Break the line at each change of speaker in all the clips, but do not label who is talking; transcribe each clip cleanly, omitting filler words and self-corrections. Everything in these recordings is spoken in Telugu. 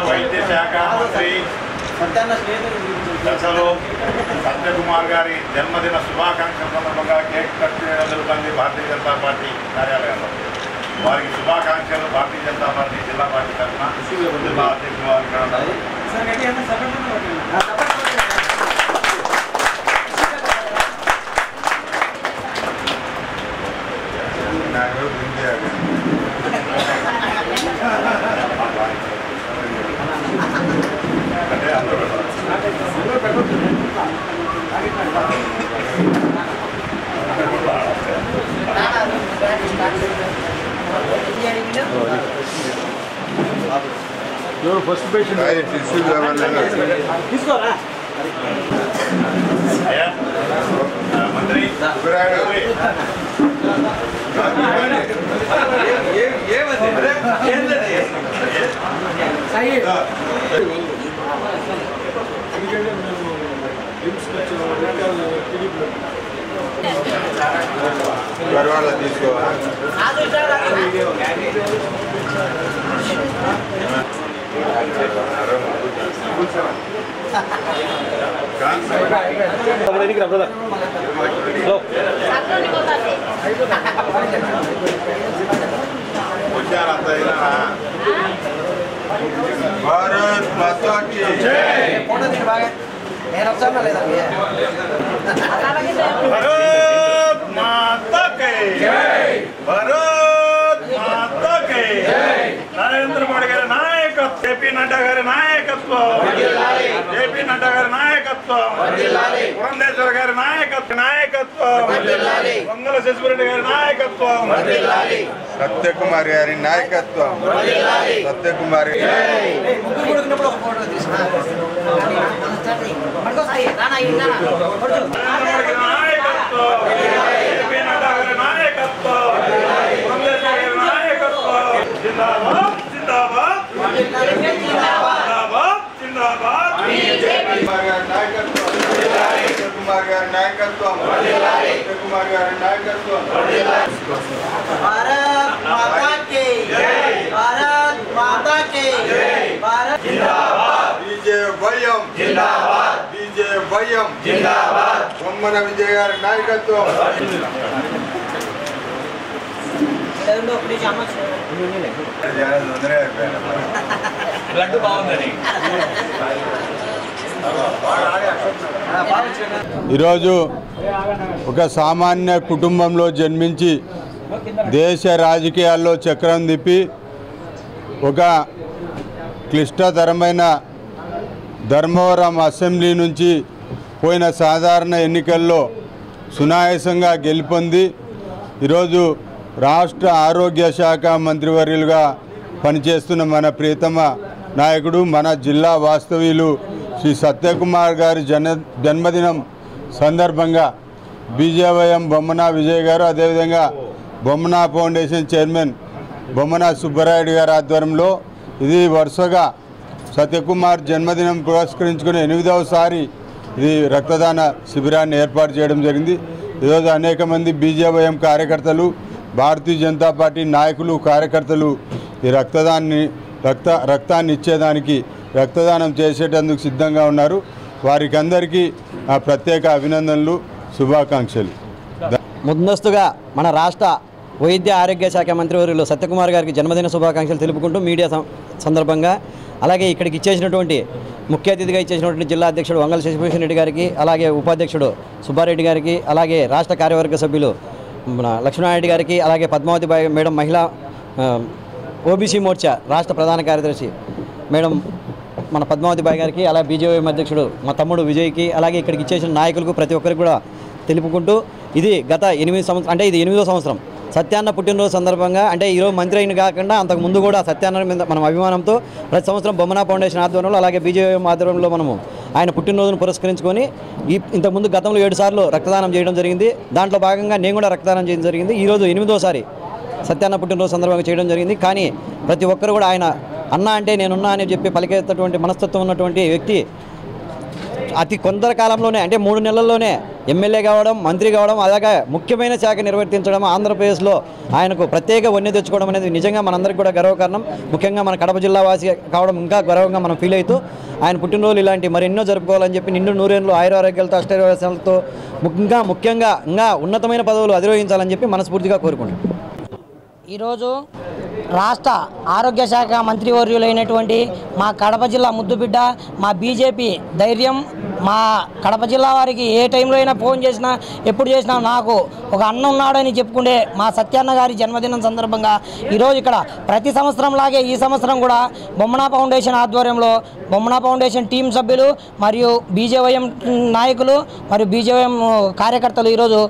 వైద్య శాఖ మంత్రి దశలో సత్యకుమార్ గారి జన్మదిన శుభాకాంక్షల సందర్భంగా కేక్ కట్ చేయడం జరుగుతుంది భారతీయ జనతా పార్టీ కార్యాలయంలో. వారికి శుభాకాంక్షలు భారతీయ జనతా పార్టీ జిల్లా పార్టీ తరఫున జిల్లా అధ్యక్షులు వారికి
ఫస్ట్ పేషెంట్ తీసుకోరా
మంత్రి తీసుకోవాలి. భారత్ మాతా కీ జై. భారత్ మాతా కీ జై. భారత్ మాతా కీ జై. నరేంద్ర మోడీ గారి నాయకత్వం, జేపీ నడ్డా గారి నాయకత్వం, జేపీ నడ్డా గారి నాయకత్వం, పురంధేశ్వర గారి నాయకత్వం, వంగల శశిరెడ్డి గారి నాయకత్వం, సత్యకుమార్ గారి నాయకత్వం, సత్యకుమార్ జిందాబాద్ జిందాబాద్ జిందాబాద్ జిందాబాద్. కుమార్ గారి నాయకత్వం, కుమార్ గారి నాయకత్వం.
భారత్ మాతా కీ జై. భారత్ మాతా కీ జై. భారత్ జిందాబాద్.
విజయవయం జిందాబాద్. విజయవయం జిందాబాద్. బొమ్మన విజయ్ గారి నాయకత్వం.
బ్లడ్ బాగుందని
ఈరోజు ఒక సామాన్య కుటుంబంలో జన్మించి దేశ రాజకీయాల్లో చక్రం తిప్పి ఒక క్లిష్టతరమైన ధర్మవరం అసెంబ్లీ నుంచి పోయిన సాధారణ ఎన్నికల్లో సునాయాసంగా గెలుపొంది ఈరోజు రాష్ట్ర ఆరోగ్య శాఖ మంత్రివర్యులుగా పనిచేస్తున్న మన ప్రియతమ నాయకుడు, మన జిల్లా వాస్తవ్యులు శ్రీ సత్యకుమార్ గారి జన్మదినం సందర్భంగా బీజేవైఎం బొమ్మన విజయ్ గారు, అదేవిధంగా బొమ్మన ఫౌండేషన్ చైర్మన్ బొమ్మన సుబ్బరాయుడు గారి ఆధ్వర్యంలో ఇది వరుసగా సత్యకుమార్ జన్మదినం పురస్కరించుకుని 8వసారి ఇది రక్తదాన శిబిరాన్ని ఏర్పాటు చేయడం జరిగింది. ఈరోజు అనేక మంది బీజేవైఎం కార్యకర్తలు, భారతీయ జనతా పార్టీ నాయకులు, కార్యకర్తలు ఈ రక్తాన్ని ఇచ్చేదానికి రక్తదానం చేసేటందుకు సిద్ధంగా ఉన్నారు. వారికి అందరికీ ప్రత్యేక అభినందనలు, శుభాకాంక్షలు.
ముందస్తుగా మన రాష్ట్ర వైద్య ఆరోగ్య శాఖ మంత్రివర్యులు సత్యకుమార్ గారికి జన్మదిన శుభాకాంక్షలు తెలుపుకుంటూ మీడియా సందర్భంగా, అలాగే ఇక్కడికి ఇచ్చేసినటువంటి ముఖ్య అతిథిగా ఇచ్చేసినటువంటి జిల్లా అధ్యక్షుడు వంగల శశిభూషణ్ రెడ్డి గారికి, అలాగే ఉపాధ్యక్షుడు సుబ్బారెడ్డి గారికి, అలాగే రాష్ట్ర కార్యవర్గ సభ్యులు మన లక్ష్మణారెడ్డి గారికి, అలాగే పద్మావతి మేడం మహిళా ఓబీసీ మోర్చా రాష్ట్ర ప్రధాన కార్యదర్శి మేడం మన పద్మావతి బాయ్ గారికి, అలాగే బీజేవైఎం అధ్యక్షుడు మా తమ్ముడు విజయ్కి, అలాగే ఇక్కడికి ఇచ్చేసిన నాయకులకు ప్రతి ఒక్కరికి కూడా తెలుపుకుంటూ ఇది గత 8 సంవత్సరం, అంటే ఇది 8వ సంవత్సరం సత్యాన్న పుట్టినరోజు సందర్భంగా అంటే ఈరోజు మంత్రి అయిన కాకుండా అంతకుముందు కూడా సత్యాన్న మీద మనం అభిమానంతో ప్రతి సంవత్సరం బొమ్మన ఫౌండేషన్ ఆధ్వర్యంలో అలాగే బీజేపీ ఆధ్వర్యంలో మనము ఆయన పుట్టినరోజును పురస్కరించుకొని ఇంతకుముందు గతంలో 7 సార్లు రక్తదానం చేయడం జరిగింది. దాంట్లో భాగంగా నేను కూడా రక్తదానం చేయడం జరిగింది. ఈరోజు 8వ సత్యాన్న పుట్టినరోజు సందర్భంగా చేయడం జరిగింది. కానీ ప్రతి ఒక్కరు కూడా ఆయన అన్న అంటే నేనున్నా అని చెప్పి పలికేటటువంటి మనస్తత్వం ఉన్నటువంటి వ్యక్తి అతి కొందర కాలంలోనే అంటే 3 నెలల్లోనే ఎమ్మెల్యే కావడం, మంత్రి కావడం, అలాగే ముఖ్యమైన శాఖ నిర్వర్తించడం, ఆంధ్రప్రదేశ్లో ఆయనకు ప్రత్యేక వన్నె తెచ్చుకోవడం అనేది నిజంగా మనందరికీ కూడా గర్వకారణం. ముఖ్యంగా మన కడప జిల్లా వాసి కావడం ఇంకా గర్వంగా మనం ఫీల్ అవుతూ ఆయన పుట్టినరోజులు ఇలాంటి మరెన్నో జరుపుకోవాలని చెప్పి నిండు 100 ఏళ్ళు ఆయురారోగ్యాలతో అష్టైశ్వర్యాలతో ముఖ్యంగా ఇంకా ఉన్నతమైన పదవులు అధిరోహించాలని చెప్పి మనస్ఫూర్తిగా కోరుకుంటున్నాను.
ఈరోజు రాష్ట్ర ఆరోగ్య శాఖ మంత్రివర్యులైనటువంటి మా కడప జిల్లా ముద్దుబిడ్డ, మా బీజేపీ ధైర్యం, మా కడప జిల్లా వారికి ఏ టైంలో అయినా ఫోన్ చేసినా ఎప్పుడు చేసినా నాకు ఒక అన్న ఉన్నాడని చెప్పుకుంటే మా సత్యాన్న గారి జన్మదినం సందర్భంగా ఈరోజు ఇక్కడ ప్రతి సంవత్సరం లాగే ఈ సంవత్సరం కూడా బొమ్మన ఫౌండేషన్ ఆధ్వర్యంలో బొమ్మన ఫౌండేషన్ టీం సభ్యులు మరియు బీజేవైఎం నాయకులు మరియు బీజేవైఎం కార్యకర్తలు ఈరోజు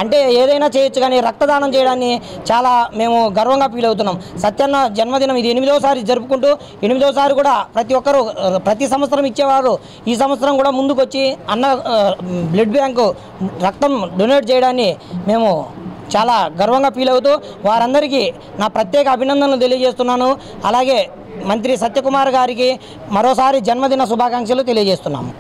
అంటే ఏదైనా చేయొచ్చు కానీ రక్తదానం చేయడాన్ని చాలా మేము గర్వంగా ఫీల్ అవుతున్నాం. సత్యాన్న జన్మదినం ఇది 8వ జరుపుకుంటూ 8వ కూడా ప్రతి ఒక్కరూ ప్రతి సంవత్సరం ఇచ్చేవారు ఈ సంవత్సరం కూడా ముందుకు వచ్చి అన్న బ్లడ్ బ్యాంకు రక్తం డొనేట్ చేయడాన్ని మేము చాలా గర్వంగా ఫీల్ అవుతూ వారందరికీ నా ప్రత్యేక అభినందనలు తెలియజేస్తున్నాను. అలాగే మంత్రి సత్యకుమార్ గారికి మరోసారి జన్మదిన శుభాకాంక్షలు తెలియజేస్తున్నాము.